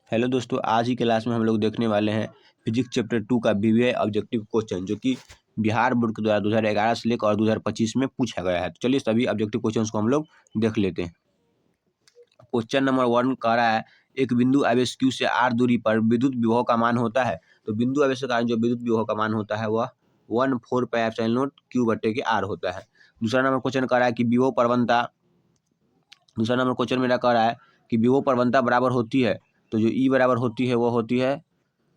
Hello दोस्तों, आज ही class में हम लोग देखने वाले हैं फिजिक्स चैप्टर 2 का बीवीए ऑब्जेक्टिव क्वेश्चन, जो कि बिहार बोर्ड के द्वारा 2011 से लेकर और 2025 में पूछा गया है। तो चलिए सभी ऑब्जेक्टिव क्वेश्चंस को हम लोग देख लेते हैं। क्वेश्चन नंबर 1 कह रहा है, एक बिंदु आवेश Q से r दूरी पर विद्युत विभव का मान होता है। तो बिंदु आवेश के कारण जो विद्युत विभव का मान होता है वह 1/4 पाई एप्सिलॉन नॉट Q/r होता है। दूसरा नंबर क्वेश्चन कह रहा है कि विभव प्रवणता दूसरा नंबर क्वेश्चन मेरा कह रहा है कि विभव प्रवणता बराबर होती है। तो जो E बराबर होती है वो होती है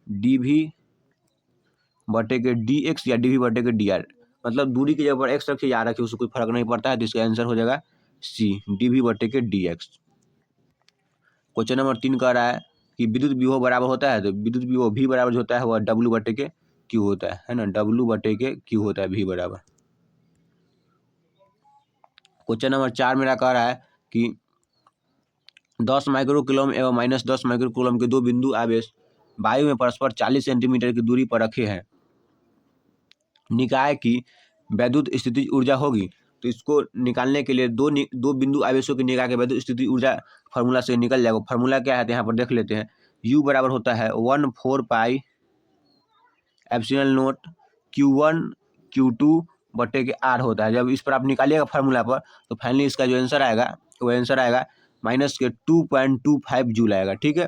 dV/dx या dV/dr। मतलब दूरी की जगह पर x रखिए या रखिए उससे कोई फर्क नहीं पड़ता है। तो इसका आंसर हो जाएगा C, dV/dx। क्वेश्चन नंबर 3 कह रहा है कि विद्युत विभव बराबर होता है। तो विद्युत विभव V बराबर जो होता है वह W/Q होता है ना, W/Q होता है V बराबर। क्वेश्चन नंबर 4 मेरा कह रहा है कि 10 माइक्रो कूलम एवं -10 माइक्रो कूलम के दो बिंदु आवेश वायु में परस्पर 40 सेंटीमीटर की दूरी पर रखे हैं। निकाय की वैद्युत स्थितिज ऊर्जा होगी। तो इसको निकालने के लिए दो बिंदु आवेशों की निकाय के वैद्युत स्थितिज ऊर्जा फार्मूला से निकल जाएगा। फार्मूला क्या है तो यहाँ पर देख लेते हैं। U बराबर होता है 1/4 pi epsilon not Q1 Q2/r होता है। जब इस पर आप निकालिएगा फार्मूला पर तो फाइनली इसका जो आंसर आएगा वो आंसर आएगा -2.25 जूल आएगा। ठीक है,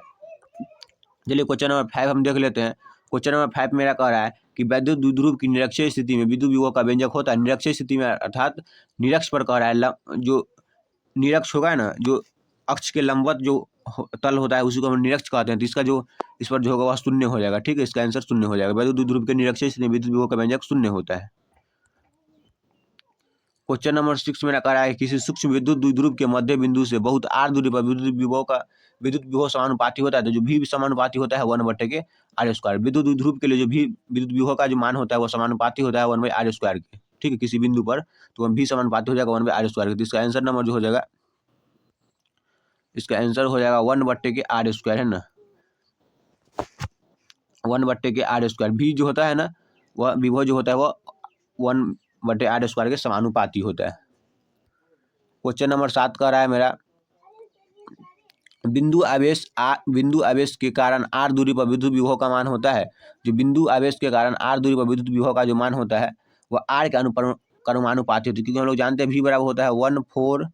चलिए क्वेश्चन नंबर 5 हम देख लेते हैं। क्वेश्चन नंबर 5 मेरा कह रहा है कि वैद्युत द्विध्रुव की निरक्षीय स्थिति में विद्युत विभव का व्यंजक होता है। निरक्षीय स्थिति में अर्थात निरक्ष पर कह रहा है, जो निरक्ष होगा ना, जो अक्ष के लंबवत जो तल होता है उसी को हम निरक्ष कहते हैं। तो इसका जो इस पर जो होगा वह शून्य हो जाएगा। ठीक है, इसका आंसर शून्य हो जाएगा। वैद्युत द्विध्रुव के निरक्षीय स्थिति में विद्युत विभव का व्यंजक शून्य होता है। क्वेश्चन नंबर 6 मेरा कह रहा है किसी सूक्ष्म विद्युत द्विध्रुव के मध्य बिंदु से बहुत r दूरी पर विद्युत विभव समानुपाती होता है। तो जो भी समानुपाती होता है 1/r²। विद्युत द्विध्रुव के लिए जो भी विद्युत विभव का जो मान होता है वो समानुपाती होता है 1/r² के। ठीक है, किसी बिंदु पर तो वह भी समानुपाती हो जाएगा 1/r²। तो इसका आंसर नंबर जो हो जाएगा, इसका आंसर हो जाएगा 1/r² है ना, 1/r²। भी जो होता है ना वह विभव जो होता है वह 1/r² के समानुपाती होता है। क्वेश्चन नंबर 7 कह रहा है मेरा, बिंदु आवेश के कारण r दूरी पर विद्युत विभव का मान होता है। जो बिंदु आवेश के कारण r दूरी पर विद्युत विभव का जो मान होता है वह r के अनुपाती होती है। क्योंकि हम लोग जानते हैं V बराबर होता है 1/4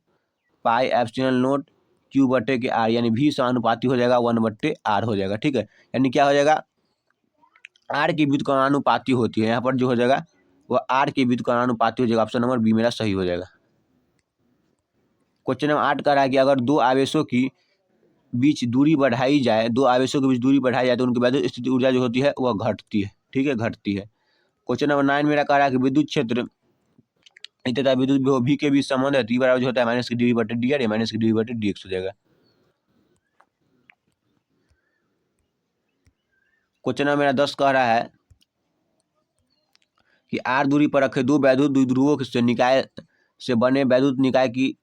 पाई एप्सिलॉन नॉट Q/r, यानी V समानुपाती हो जाएगा 1/r हो जाएगा। ठीक है, यानी क्या हो जाएगा, r की विद्युत समानुपाती होती है। यहाँ पर जो हो जाएगा वह r की विद्युत समानुपाती हो जाएगा। ऑप्शन नंबर बी मेरा सही हो जाएगा। क्वेश्चन नंबर 8 कह रहा है कि अगर दो आवेशों के बीच दूरी बढ़ाई जाए तो उनकी वैद्युत स्थिति ऊर्जा जो होती है वह घटती है। ठीक है, घटती है। क्वेश्चन नंबर 9 मेरा कह रहा है कि विद्युत क्षेत्र तथा विद्युत विभव V के बीच संबंध है। T बराबर जो होता है -dV/dr या -dV/dx हो जाएगा। क्वेश्चन नंबर मेरा 10 कह रहा है कि r दूरी पर रखे दो वैद्युत द्विध्रुवों से निकाय से बने वैद्युत निकाय की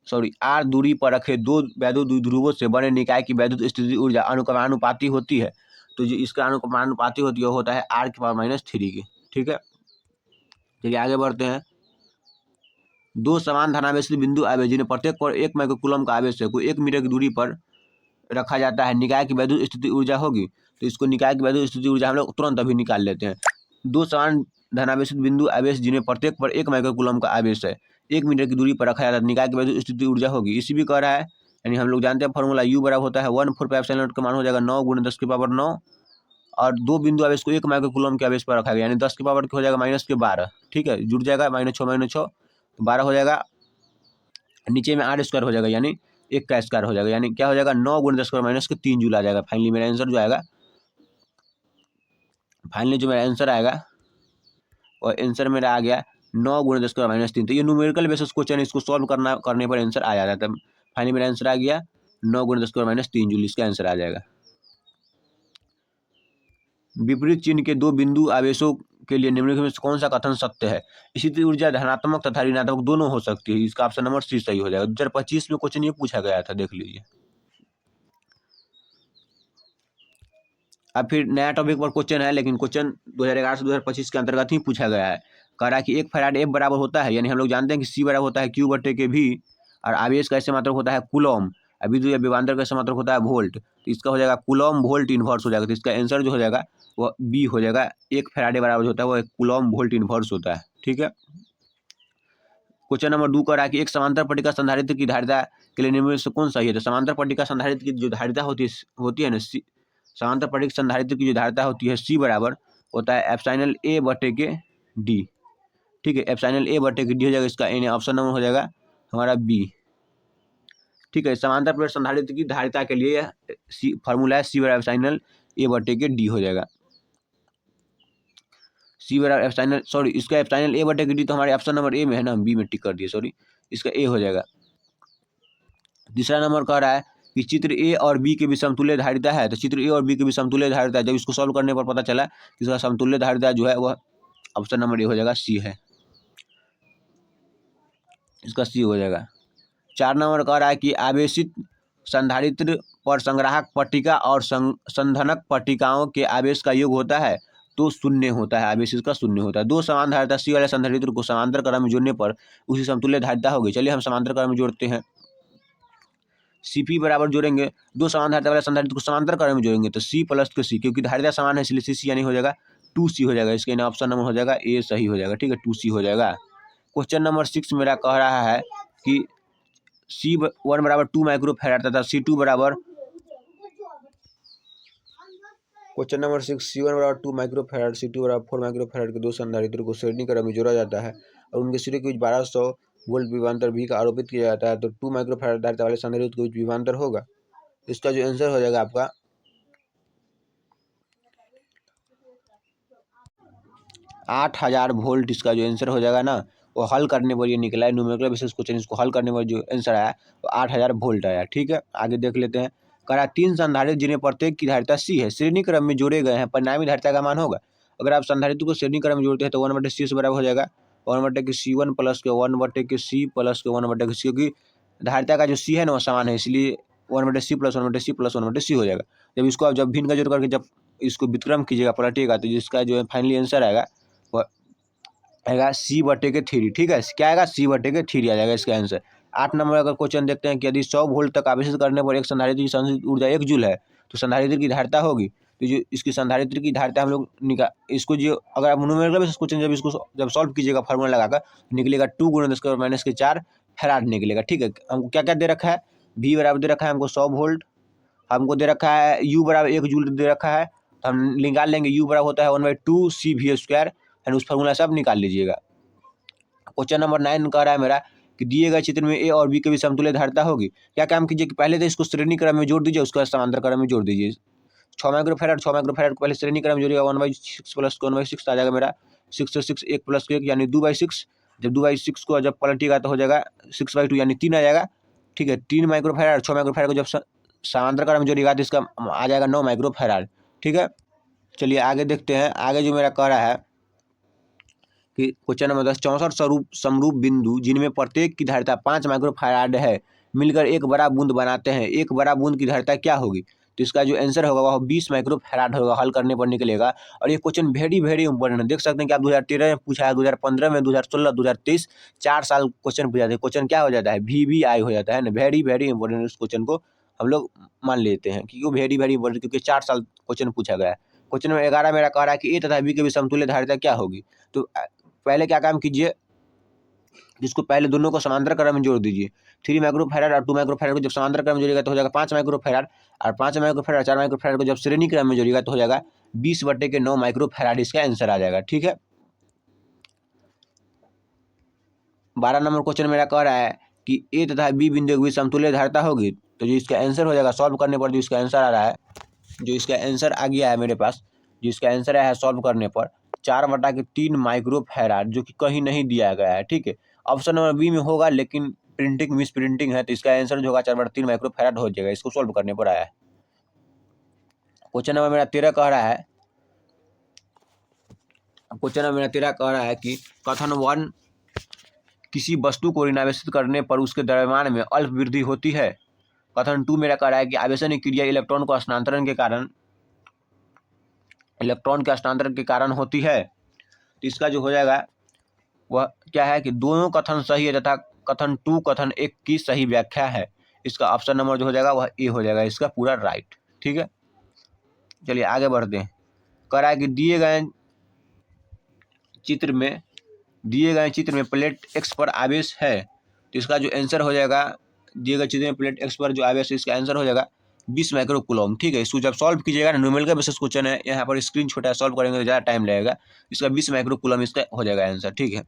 r दूरी पर रखे दो वैद्युत द्विध्रुवों से बने निकाय की वैद्युत स्थिति ऊर्जा अनुक्रमानुपाती होती है। तो जो इसका अनुक्रमानुपाती होती है वो होता है r⁻³ की। ठीक है, चलिए आगे बढ़ते हैं। दो समान धनावेशित बिंदु आवेश जिन्हें प्रत्येक पर 1 माइक्रोकूलम का आवेश है को 1 मीटर की दूरी पर रखा जाता है। निकाय की वैद्युत स्थिति ऊर्जा होगी। तो इसको निकाय की वैद्युत स्थिति ऊर्जा हम लोग तुरंत अभी निकाल लेते हैं। दो समान धनावेशित बिंदु आवेश जिन्हें प्रत्येक पर 1 माइक्रोकूलम का आवेश है 1 मीटर की दूरी पर रखा जाता है। निकाय की वैद्युत स्थिति ऊर्जा होगी। इसी भी कह रहा है, यानी हम लोग जानते हैं फॉर्मूला U बराबर होता है 1/4 पाई एप्सिलॉन नॉट का मान हो जाएगा 9 × 10⁻9 और दो बिंदु आवेश को 1 माइक्रोकूलम के आवेश पर रखा गया, यानी 10 की पावर हो जाएगा -12। ठीक है, जुड़ जाएगा -6 तो 12 हो जाएगा। नीचे में r² हो जाएगा, यानी 1 का स्क्वायर हो जाएगा, यानी क्या हो जाएगा 9 × 10⁻³ जूल आ जाएगा। फाइनली मेरा आंसर जो आएगा, मेरा आंसर आएगा और आंसर मेरा आ गया 9 × 10⁻3। तो ये न्यूमेरिकल बेसिस क्वेश्चन, इसको सॉल्व करने पर आंसर आ जाता है। फाइनली मेरा आंसर आ गया 9 × 10⁻3 जूल, इसका आंसर आ जाएगा। विपरीत चिन्ह के दो बिंदु आवेशों के लिए निम्नलिखित में कौन सा कथन सत्य है। स्थिति ऊर्जा धनात्मक तथा ऋणात्मक दोनों हो सकती है। इसका ऑप्शन नंबर C सही हो जाएगा। 2025 में क्वेश्चन ये पूछा गया था, देख लीजिए। अब फिर नया टॉपिक पर क्वेश्चन है, लेकिन क्वेश्चन 2011 से 2025 के अंतर्गत ही पूछा गया है। कह रहा है कि 1 फैराड F बराबर होता है, यानी हम लोग जानते हैं कि C बराबर होता है Q/V और आवेश का ऐसे मात्रक होता है कूलम। विद्युत या विभवांतर का समांतर होता है वोल्ट, तो इसका हो जाएगा कूलॉम वोल्ट इनवर्स हो जाएगा। तो इसका आंसर जो हो जाएगा वह बी हो जाएगा। 1 फैराडे बराबर होता है वो 1 कूलॉम वोल्ट इनवर्स होता है। ठीक है। क्वेश्चन नंबर 2 कह रहा है कि एक समांतर पट्टिका संधारित्र की धारिता के लिए निम्न में से कौन सही है। तो समांतर पट्टिका संधारित्र की जो धारिता होती है ना, समांतर पट्टिका संधारित्र की जो धारिता होती है सी बराबर होता है एप्सिलॉन ए बटे के डी। ठीक है, एप्सिलॉन ए बटे के डी हो जाएगा। इसका ऑप्शन नंबर हो जाएगा हमारा बी। ठीक है, समांतर प्लेट संधारित्र की धारिता के लिए सी फार्मूला है सी बराबर एप्सिलॉन ए बटे के डी हो जाएगा। सी बराबर एप्सिलॉन, सॉरी इसका एप्सिलॉन ए बटे के डी तो हमारे ऑप्शन नंबर ए में है ना, हम बी में टिक कर दिए, सॉरी इसका ए हो जाएगा। तीसरा नंबर कह रहा है कि चित्र ए और बी के बीच समतुल्य धारिता है। तो चित्र ए और बी के बीच समतुल्य धारिता है, जब इसको सॉल्व करने पर पता चला कि इसका समतुल्य धारिता जो है वह ऑप्शन नंबर ए हो जाएगा, सी है, इसका सी हो जाएगा। 4 नंबर कह रहा है कि आवेशित संधारित्र पर संग्राहक पट्टिका और संघनक पट्टिकाओं के आवेश का योग होता है तो शून्य होता है, आवेश इसका शून्य होता है। दो समान धारिता सी वाले संधारित्र को समांतर क्रम में जोड़ने पर उसी समतुल्य धारिता होगी। चलिए हम समांतर क्रम में जोड़ते हैं। Cp बराबर जोड़ेंगे, दो समान धारिता वाले संधारित्र को समांतर क्रम में जोड़ेंगे तो C प्लस के C, क्योंकि धारिता समान है इसलिए CC यानी हो जाएगा 2C हो जाएगा। इसके ऑप्शन नंबर हो जाएगा ए सही हो जाएगा। ठीक है, 2C हो जाएगा। क्वेश्चन नंबर 6 मेरा कह रहा है कि C1 बराबर 2 माइक्रो फैराड तथा C2 बराबर, क्वेश्चन नंबर 6 C1 बराबर 2 माइक्रो फैराड C2 बराबर 4 माइक्रो फैराड के दो संधारित्रों को श्रेणी क्रम में जोड़ा जाता है और उनके सिरे के बीच 1200 वोल्ट विभवांतर भी का आरोपित किया जाता है। तो 2 माइक्रो फैराड धारिता वाले संधारित्र के बीच विभवांतर होगा। इसका जो आंसर हो जाएगा आपका 8000 वोल्ट। इसका जो आंसर हो जाएगा ना वो हल करने पर ये निकला है, न्यूमेरिकल बेसिस क्वेश्चन, इसको हल करने पर जो आंसर आया वो 8000 वोल्ट आया। ठीक है, आगे देख लेते हैं। करा 3 संधारित्र जिन्हें प्रत्येक की धारिता सी है श्रेणी क्रम में जोड़े गए हैं, परिणामी धारिता का मान होगा। अगर आप संधारित्र को श्रेणी क्रम में जोड़ते हैं तो 1/c से बराबर हो जाएगा 1/के C1 प्लस के 1/के C प्लस के 1/के C, क्योंकि धारिता का जो सी है ना वो समान है, इसलिए 1/c plus 1/c plus 1/c हो जाएगा। जब इसको आप जब भिन्न का जोड़ करके जब इसको व्युत्क्रम कीजिएगा पलटिएगा तो जिसका जो है फाइनली आंसर आएगा वह आएगा C/3। ठीक है, क्या आएगा C/3 आ जाएगा इसका आंसर। 8 नंबर अगर क्वेश्चन देखते हैं कि यदि 100 वोल्ट तक आवेशित करने पर एक संधारित्र की संचित ऊर्जा 1 जूल है तो संधारित्र की धारिता होगी। तो जो इसकी संधारित्र की धारिता हम लोग इसको जो अगर आप न्यूमेरिकल बेसिस क्वेश्चन जब सॉल्व कीजिएगा फार्मूला लगाकर निकलेगा 2 × 10⁻⁴ फैराड निकलेगा। ठीक है, हमको क्या क्या दे रखा है, V बराबर दे रखा है हमको 100 वोल्ट, हमको दे रखा है U बराबर 1 जूल दे रखा है, तो हम निकाल लेंगे U बराबर होता है 1/2 CV² एंड उस फार्मूला से आप निकाल लीजिएगा। क्वेश्चन नंबर 9 कह रहा है मेरा कि दिए गए चित्र में ए और बी के बीच समतुल्य धारिता होगी। क्या काम कीजिए कि पहले तो इसको श्रेणी क्रम में जोड़ दीजिए, उसका समांतर क्रम में जोड़ दीजिए। 6 माइक्रो फैराड को पहले श्रेणी क्रम में जोड़िएगा, 1/6 प्लस 1/6 आ जाएगा मेरा 6 से 6 1 प्लस 1 यानी 2/6। जब 2/6 को जब पलटिएगा तो हो जाएगा 6/2 यानी 3 आ जाएगा। ठीक है, 3 माइक्रो फैराड 6 माइक्रो फैराड को जब समांतर क्रम में जोड़िएगा तो इसका आ जाएगा 9 माइक्रो फैराड। ठीक है, चलिए आगे देखते हैं। आगे जो मेरा कह रहा है कि क्वेश्चन नंबर 10 64 समरूप बिंदु जिनमें प्रत्येक की धारिता 5 माइक्रो फैराड है मिलकर एक बड़ा बूंद बनाते हैं, एक बड़ा बूंद की धारिता क्या होगी। तो इसका जो आंसर होगा वह 20 माइक्रो फैराड होगा, हल करने पर निकलेगा। और ये क्वेश्चन वेरी इंपॉर्टेंट है, देख सकते हैं कि आप 2013 में पूछा है, 2015 में, 2016, 2023 4 साल क्वेश्चन पूछा था। क्वेश्चन क्या हो जाता है, VVI हो जाता है ना, वेरी इंपॉर्टेंट। उस क्वेश्चन को हम लोग मान लेते हैं क्योंकि वेरी इंपॉर्टेंट, क्योंकि 4 साल क्वेश्चन पूछा गया है। क्वेश्चन नंबर 11 मेरा कह रहा है कि ए तथा बी के बीच समतुल्य धारिता क्या होगी। तो पहले क्या काम कीजिए, जिसको पहले दोनों को समांतर क्रम में जोड़ दीजिए। 3 माइक्रो फैराड और 2 माइक्रो फैराड को जब समांतर क्रम में जोड़िएगा तो हो जाएगा 5 माइक्रो फैराड, और 5 माइक्रो फैराड 4 माइक्रो फैराड को जब श्रेणी क्रम में जोड़िएगा तो हो जाएगा 20/9 माइक्रो फैराड, इसका आंसर आ जाएगा। ठीक है, 12 नंबर क्वेश्चन मेरा कह रहा है कि ए तथा बी बिंदु के बीच समतुल्य धारिता होगी। तो जो इसका आंसर हो जाएगा सॉल्व करने पर, जो इसका आंसर आ रहा है, जो इसका आंसर आ गया है मेरे पास, जो इसका आंसर आया है सॉल्व करने पर 4/3 माइक्रो फैराड, जो कि कहीं नहीं दिया गया है। ठीक है, ऑप्शन नंबर बी में होगा लेकिन प्रिंटिंग मिस प्रिंटिंग है, तो इसका आंसर जो होगा 4/3 माइक्रो फैराड हो जाएगा। इसको सॉल्व करने पर आया है। क्वेश्चन नंबर मेरा 13 कह रहा है, कि कथन 1 किसी वस्तु को ऋणावेशित करने पर उसके द्रव्यमान में अल्प वृद्धि होती है। कथन 2 मेरा कह रहा है कि आवेशन की क्रिया इलेक्ट्रॉन के हस्तांतरण के कारण होती है। तो इसका जो हो जाएगा वह क्या है कि दोनों कथन सही है तथा कथन 2 कथन 1 की सही व्याख्या है। इसका ऑप्शन नंबर जो हो जाएगा वह ए हो जाएगा इसका पूरा राइट। ठीक है, चलिए आगे बढ़ते हैं। कह रहा है कि दिए गए चित्र में प्लेट एक्स पर आवेश है, तो इसका जो आंसर हो जाएगा, दिए गए चित्र में प्लेट एक्स पर जो आवेश है इसका आंसर हो जाएगा 20 माइक्रो कूलम। ठीक है, इसको जब सॉल्व कीजिएगा ना, न्यूमेरिकल बेसिस क्वेश्चन है, यहाँ पर स्क्रीन छोटा है, सॉल्व करेंगे तो ज़्यादा टाइम लगेगा। इसका 20 माइक्रो कूलम इसका हो जाएगा आंसर। ठीक है,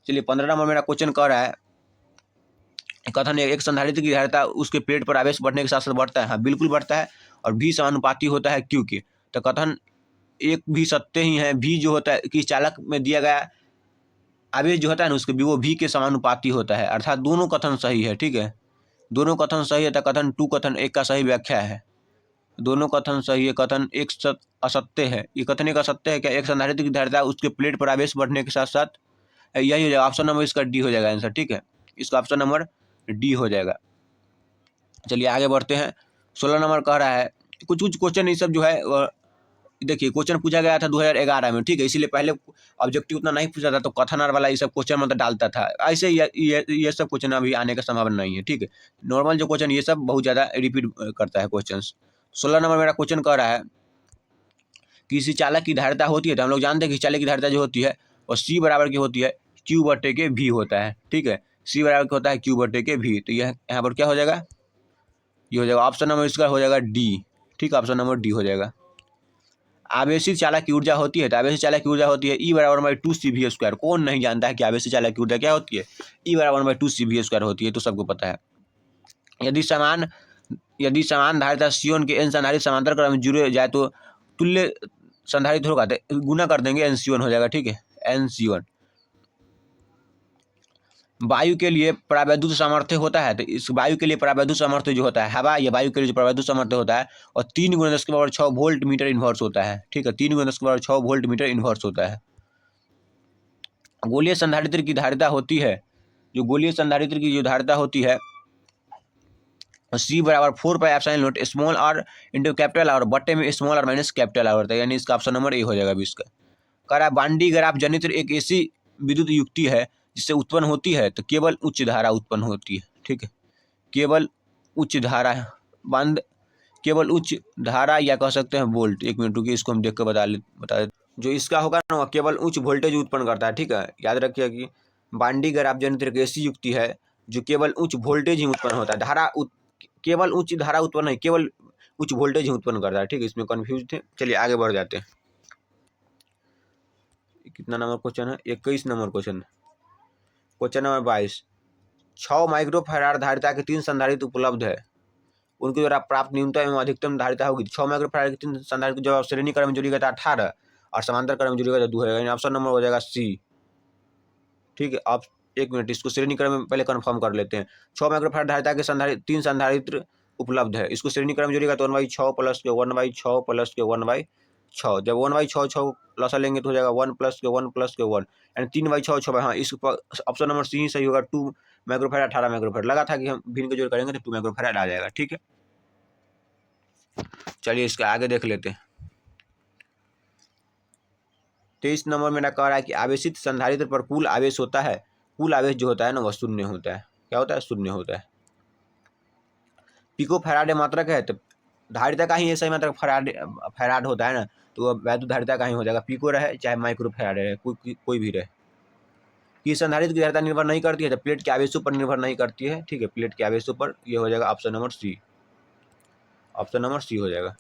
चलिए 15 नंबर मेरा क्वेश्चन कह रहा है, कथन एक संधारित्र की धारिता उसके प्लेट पर आवेश बढ़ने के साथ साथ बढ़ता है। हाँ बिल्कुल बढ़ता है, और भी समानुपाती होता है क्यू के। तो कथन एक भी सत्य ही है, भी जो होता है कि चालक में दिया गया आवेश जो होता है ना उसके वो भी के समानुपाती होता है, अर्थात दोनों कथन सही है। ठीक है, दोनों कथन सही है, तो कथन 2 कथन 1 का सही व्याख्या है। दोनों कथन सही है, कथन एक असत्य है। ये कथन एक असत्य है क्या? एक संधारित्र की धारिता उसके प्लेट पर आवेश बढ़ने के साथ साथ, यही हो जाएगा ऑप्शन नंबर इसका डी हो जाएगा आंसर। ठीक है, इसका ऑप्शन नंबर डी हो जाएगा। चलिए आगे बढ़ते हैं। 16 नंबर कह रहा है, कुछ कुछ क्वेश्चन ये सब जो है देखिए क्वेश्चन पूछा गया था 2011 में। ठीक है, इसीलिए पहले ऑब्जेक्टिव उतना नहीं पूछा था, तो कथन वाला ये सब क्वेश्चन मतलब डालता था। ऐसे ये सब क्वेश्चन अभी आने का संभावना नहीं है। ठीक है, नॉर्मल जो क्वेश्चन ये सब बहुत ज़्यादा रिपीट करता है क्वेश्चन। 16 नंबर मेरा क्वेश्चन कह रहा है, किसी चालक की धारिता होती है, तो हम लोग जानते हैं कि चालक की धारिता जो होती है वो सी बराबर की होती है क्यू बटे के भी होता है। ठीक है, सी बराबर की होता है क्यू बटे के भी। तो यह यहाँ पर क्या हो जाएगा, ये हो जाएगा ऑप्शन नंबर इसका हो जाएगा डी। ठीक है, ऑप्शन नंबर डी हो जाएगा। आवेशित चालक की ऊर्जा होती है, तो आवेशित चालक की ऊर्जा होती है ई बराबर बाई 2 CV स्क्वायर। कौन नहीं जानता है कि आवेशित चालक की ऊर्जा क्या होती है, ई बराबर बाई 2 CV स्क्वायर होती है, तो सबको पता है। यदि समान धारिता C1 के n संधारित्र समांतर क्रम में जुड़े जाए तो तुल्य संधारित्र होगा, तो गुना कर देंगे NC1 हो जाएगा। ठीक है, NC1। वायु के लिए परावैद्युत सामर्थ्य होता है, तो इस वायु के लिए परावैद्युत सामर्थ्य जो होता है, हवा या वायु के लिए जो परावैद्युत सामर्थ्य होता है और 3 × 10⁻6 वोल्ट मीटर इनवर्स होता है। ठीक है, 3 × 10⁻6 वोल्ट मीटर इनवर्स होता है। गोलीय संधारित्र की धारिता होती है, जो गोलीय संधारित्र की जो धारिता होती है C बराबर 4πε0 small R into capital R, बट्टे में small R minus capital R होता है, यानी इसका ऑप्शन नंबर ए हो जाएगा 20 का। कह रहा है बांडी ग्राफ जनित्र एक ऐसी विद्युत युक्ति है जिससे उत्पन्न होती है तो केवल उच्च धारा उत्पन्न होती है। ठीक है, केवल उच्च धारा बंद केवल उच्च धारा या कह सकते हैं वोल्ट। एक मिनट रुकिए, इसको हम देख कर बता दें। जो इसका होगा ना केवल उच्च वोल्टेज उत्पन्न करता है। ठीक है, याद रखिए कि बांडी ग्राफ जनित्र एक ऐसी युक्ति है जो केवल उच्च वोल्टेज ही उत्पन्न होता है, केवल उच्च धारा उत्पन्न नहीं, केवल उच्च वोल्टेज ही उत्पन्न करता है। ठीक है, इसमें कन्फ्यूज थे। चलिए आगे बढ़ जाते हैं। कितना नंबर क्वेश्चन है? 21 number question. Question number 22, 6 microfarad धारिता के 3 संधारित्र उपलब्ध है, उनके द्वारा प्राप्त न्यूनतम एवं अधिकतम धारिता होगी। 6 माइक्रोफैराड के 3 संधारित्र जब श्रेणी क्रम में जोड़िएगा तो 18 और समांतर क्रम में जोड़िएगा तो 2 है, यानी ऑप्शन नंबर हो जाएगा सी। ठीक है, आप एक मिनट इसको श्रेणी क्रम में पहले कंफर्म कर लेते हैं। 6 माइक्रोफैराड धारिता के 3 संधारित्र उपलब्ध है, इसको श्रेणी क्रम में जोड़िएगा तो 1/6 प्लस के 1/6 प्लस के 1/6। जब 1/6 लसा लेंगे तो हो जाएगा 1 प्लस के 1 प्लस के 1, यानी 3/6 6। हाँ, इस ऑप्शन नंबर सी ही सही होगा। 2 माइक्रोफैराड 18 माइक्रोफैराड। लगा था कि हम भिन्न के जोड़ करेंगे तो 2 माइक्रोफैराड आ जाएगा। ठीक है, चलिए इसका आगे देख लेते हैं। 23 नंबर मेरा कह रहा है कि आवेशित संधारित्र पर कुल आवेश होता है, कुल आवेश जो होता है ना वह शून्य होता है। क्या होता है? शून्य होता है। पिको फैराड मात्रक है, तो धारिता का ही ऐसा मात्रक फैराड होता है ना, तो वह वैद्युत धारिता का ही हो जाएगा, पिको रहे चाहे माइक्रो फैराड रहे, कोई भी रहे। कि संधारित्र की धारिता निर्भर नहीं करती है, तो प्लेट के आवेशों पर निर्भर नहीं करती है। ठीक है, प्लेट के आवेशों पर, ये हो जाएगा option number C. Option number C हो जाएगा।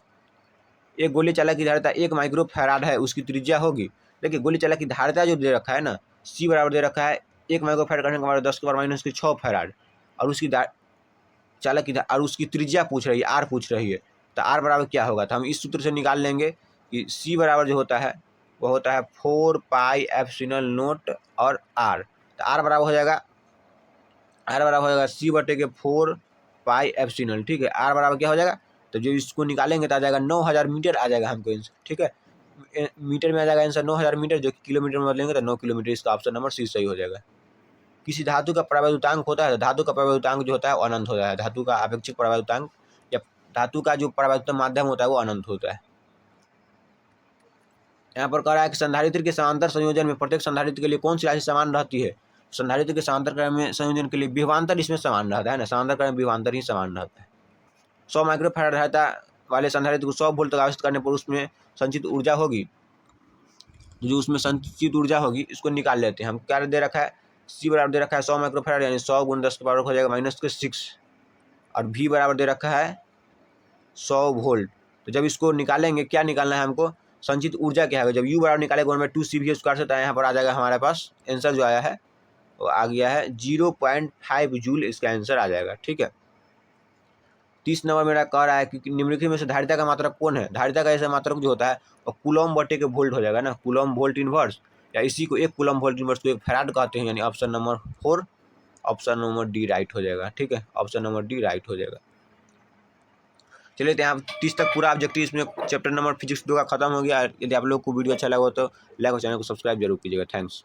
एक गोली चालक की धारिता 1 माइक्रो फैराड है, उसकी त्रिज्या होगी। देखिए गोली चालक की धारिता जो दे रखा है ना, सी बराबर दे रखा है 1 माइक्रो फैराड करने के बाद 10 के पावर माइनस 6 फैराड, और उसकी चालक की और उसकी त्रिज्या पूछ रही है, आर पूछ रही है, तो आर बराबर क्या होगा, तो हम इस सूत्र से निकाल लेंगे कि सी बराबर जो होता है वो होता है 4πε0 और आर। तो आर बराबर हो जाएगा सी बटे के 4πε0। ठीक है, आर बराबर क्या हो जाएगा, तो जो इसको निकालेंगे तो आ जाएगा 9000 मीटर आ जाएगा हमको आंसर। ठीक है, मीटर में आ जाएगा आंसर 9000 मीटर, जो कि किलोमीटर में बदलेंगे तो 9 किलोमीटर। इसका ऑप्शन नंबर सी सही हो जाएगा। किसी धातु का परावैद्युतांक होता है, तो धातु का परावैद्युतांक जो होता है वो अनंत होता है। धातु का आपेक्षिक परावैद्युतांक या धातु का जो परावैद्युत माध्यम होता है वो अनंत होता है। यहाँ पर कह रहा है कि संधारित्र के समांतर संयोजन में प्रत्येक संधारित्र के लिए कौन सी राशि समान रहती है, संधारित्र के समांतर में संयोजन के लिए विभवांतर इसमें समान रहता है ना, समांतर में विभवांतर ही समान रहता है। 100 माइक्रोफैराड धारिता वाले संधारित्र को 100 वोल्ट तक आवेशित करने पर उसमें संचित ऊर्जा होगी, जो उसमें संचित ऊर्जा होगी इसको निकाल लेते हैं हम। क्या दे रखा है, C बराबर दे रखा है 100 माइक्रोफैराड यानी 100 × 10 हो जाएगा -6, और V बराबर दे रखा है 100 वोल्ट। तो जब इसको निकालेंगे, क्या निकालना है हमको, संचित ऊर्जा क्या है। जब U बराबर निकालेगा 1/2CV² से, तो यहाँ पर आ जाएगा हमारे पास आंसर जो आया है वो आ गया है 0.5 जूल, इसका आंसर आ जाएगा। ठीक है। 30 नंबर मेरा कह रहा है कि निम्नलिखित में से धारिता का मात्रक कौन है। धारिता का ऐसा मात्रक जो होता है वो कूलम बटे के वोल्ट हो जाएगा ना, कूलम वोल्ट इनवर्स, या इसी को एक कूलम वोल्ट इनवर्स को एक फैराड कहते हैं, यानी option number 4, option number D right हो जाएगा। ठीक है, ऑप्शन नंबर डी राइट हो जाएगा। चलिए, तो यहाँ 30 तक पूरा ऑब्जेक्टिव इसमें चैप्टर नंबर फिजिक्स 2 का खत्म हो गया। यदि आप लोग को वीडियो अच्छा लगा हो तो लाइक और चैनल को सब्सक्राइब जरूर कीजिएगा। थैंक्स।